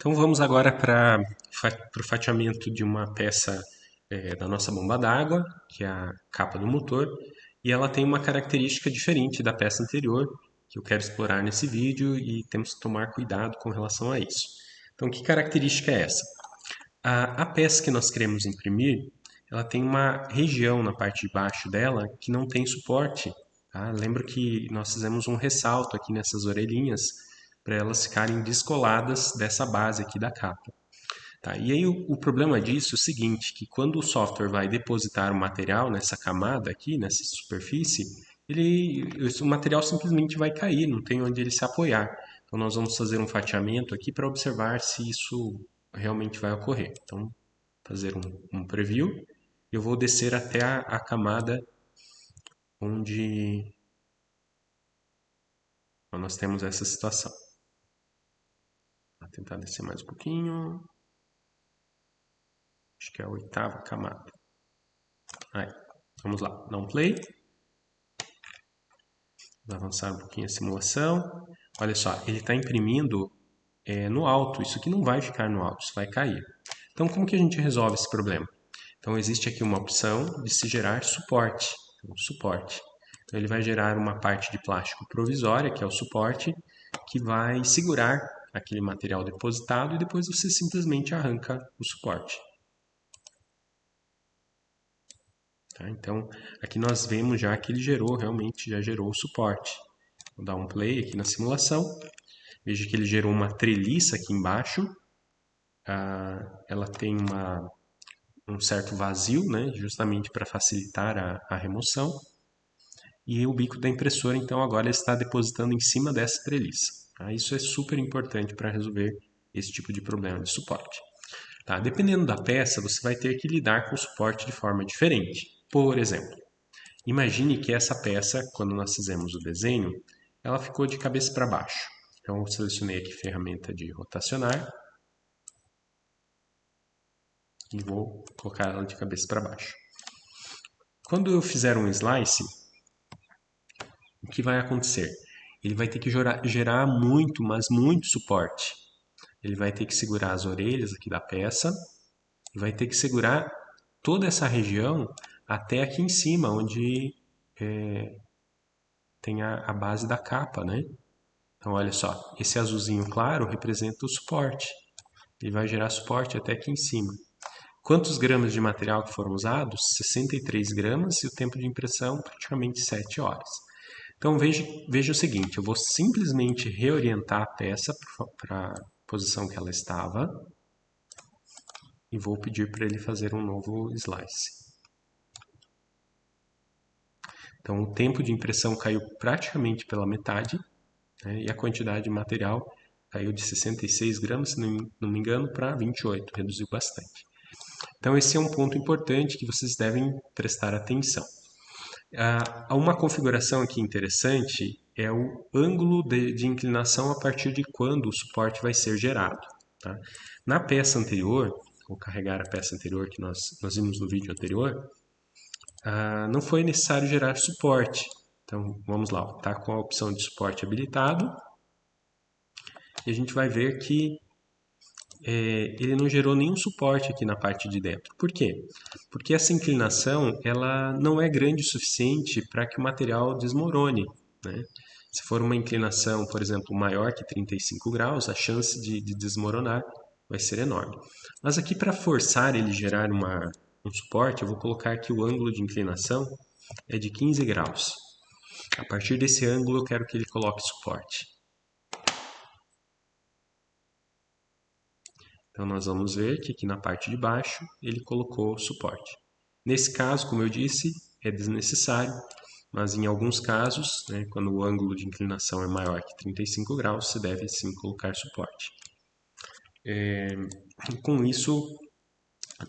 Então vamos agora para o fatiamento de uma peça da nossa bomba d'água, que é a capa do motor, e ela tem uma característica diferente da peça anterior, que eu quero explorar nesse vídeo e temos que tomar cuidado com relação a isso. Então, que característica é essa? A peça que nós queremos imprimir, ela tem uma região na parte de baixo dela que não tem suporte. Tá? Lembro que nós fizemos um ressalto aqui nessas orelhinhas para elas ficarem descoladas dessa base aqui da capa. Tá? E aí o problema disso é o seguinte, que quando o software vai depositar o material nessa camada aqui, nessa superfície, o material simplesmente vai cair, não tem onde ele se apoiar. Então nós vamos fazer um fatiamento aqui para observar se isso realmente vai ocorrer. Então, fazer um preview. Eu vou descer até a camada onde nós temos essa situação. Vou tentar descer mais um pouquinho. Acho que é a 8ª camada. Aí, vamos lá, dá um play. Vou avançar um pouquinho a simulação. Olha só, ele está imprimindo no alto. Isso aqui não vai ficar no alto, isso vai cair. Então, como que a gente resolve esse problema? Então, existe aqui uma opção de se gerar suporte. Suporte. Então, ele vai gerar uma parte de plástico provisória, que é o suporte, que vai segurar aquele material depositado e depois você simplesmente arranca o suporte. Tá? Então, aqui nós vemos já que ele realmente já gerou o suporte. Vou dar um play aqui na simulação. Veja que ele gerou uma treliça aqui embaixo. Ela tem um certo vazio, né, justamente para facilitar a remoção. E o bico da impressora, então, agora está depositando em cima dessa treliça. Tá? Isso é super importante para resolver esse tipo de problema de suporte. Tá? Dependendo da peça, você vai ter que lidar com o suporte de forma diferente. Por exemplo, imagine que essa peça, quando nós fizemos o desenho, ela ficou de cabeça para baixo. Então, eu selecionei aqui a ferramenta de rotacionar e vou colocar ela de cabeça para baixo. Quando eu fizer um slice, o que vai acontecer? Ele vai ter que gerar muito, mas muito suporte. Ele vai ter que segurar as orelhas aqui da peça e vai ter que segurar toda essa região até aqui em cima, onde tem a base da capa, né? Então, olha só, esse azulzinho claro representa o suporte. Ele vai gerar suporte até aqui em cima. Quantos gramas de material que foram usados? 63 gramas e o tempo de impressão praticamente 7 horas. Então veja o seguinte, eu vou simplesmente reorientar a peça para a posição que ela estava e vou pedir para ele fazer um novo slice. Então o tempo de impressão caiu praticamente pela metade, né, e a quantidade de material caiu de 66 gramas, se não me engano, para 28, reduziu bastante. Então esse é um ponto importante que vocês devem prestar atenção. Há uma configuração aqui interessante, é o ângulo de inclinação a partir de quando o suporte vai ser gerado. Tá? Na peça anterior, vou carregar a peça anterior que nós vimos no vídeo anterior, não foi necessário gerar suporte. Então vamos lá, está com a opção de suporte habilitado e a gente vai ver que ele não gerou nenhum suporte aqui na parte de dentro. Por quê? Porque essa inclinação ela não é grande o suficiente para que o material desmorone. Né? Se for uma inclinação, por exemplo, maior que 35 graus, a chance de desmoronar vai ser enorme. Mas aqui, para forçar ele gerar um suporte, eu vou colocar que o ângulo de inclinação é de 15 graus. A partir desse ângulo, eu quero que ele coloque suporte. Então, nós vamos ver que aqui na parte de baixo ele colocou suporte. Nesse caso, como eu disse, é desnecessário, mas em alguns casos, né, quando o ângulo de inclinação é maior que 35 graus, você deve sim colocar suporte. Com isso,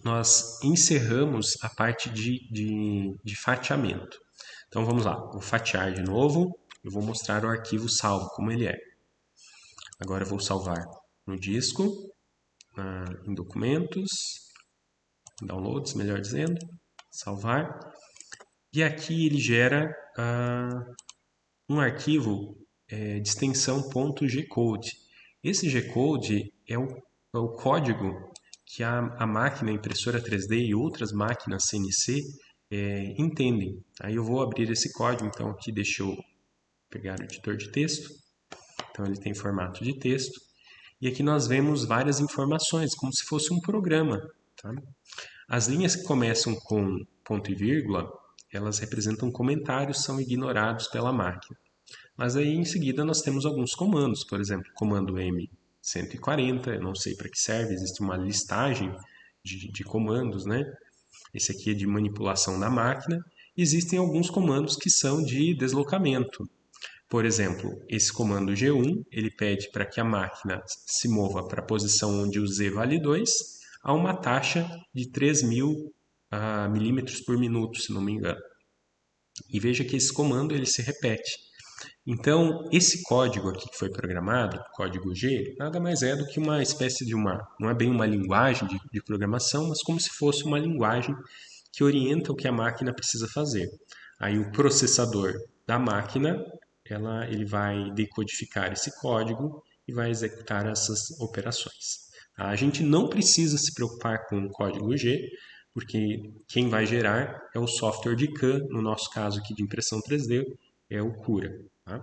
nós encerramos a parte de fatiamento. Então, vamos lá, vou fatiar de novo, eu vou mostrar o arquivo salvo, como ele é. Agora eu vou salvar no disco, em documentos, downloads, melhor dizendo, salvar. E aqui ele gera um arquivo de extensão .gcode. Esse G-code é o código que a máquina impressora 3D e outras máquinas CNC entendem. Aí eu vou abrir esse código, então aqui deixa eu pegar o editor de texto. Então ele tem formato de texto. E aqui nós vemos várias informações, como se fosse um programa. Tá? As linhas que começam com ponto e vírgula, elas representam comentários, são ignorados pela máquina. Mas aí em seguida nós temos alguns comandos, por exemplo, comando M140, eu não sei para que serve, existe uma listagem de comandos, né? Esse aqui é de manipulação da máquina. Existem alguns comandos que são de deslocamento. Por exemplo, esse comando G1, ele pede para que a máquina se mova para a posição onde o Z vale 2, a uma taxa de 3.000 milímetros por minuto, se não me engano. E veja que esse comando ele se repete. Então, esse código aqui que foi programado, código G, nada mais é do que uma espécie de não é bem uma linguagem de programação, mas como se fosse uma linguagem que orienta o que a máquina precisa fazer. Aí o processador da máquina, ele vai decodificar esse código e vai executar essas operações. A gente não precisa se preocupar com o código G, porque quem vai gerar é o software de CAM, no nosso caso aqui de impressão 3D, é o Cura. Tá?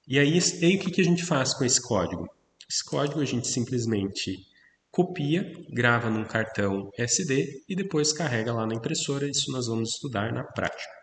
E aí o que a gente faz com esse código? Esse código a gente simplesmente copia, grava num cartão SD e depois carrega lá na impressora. Isso nós vamos estudar na prática.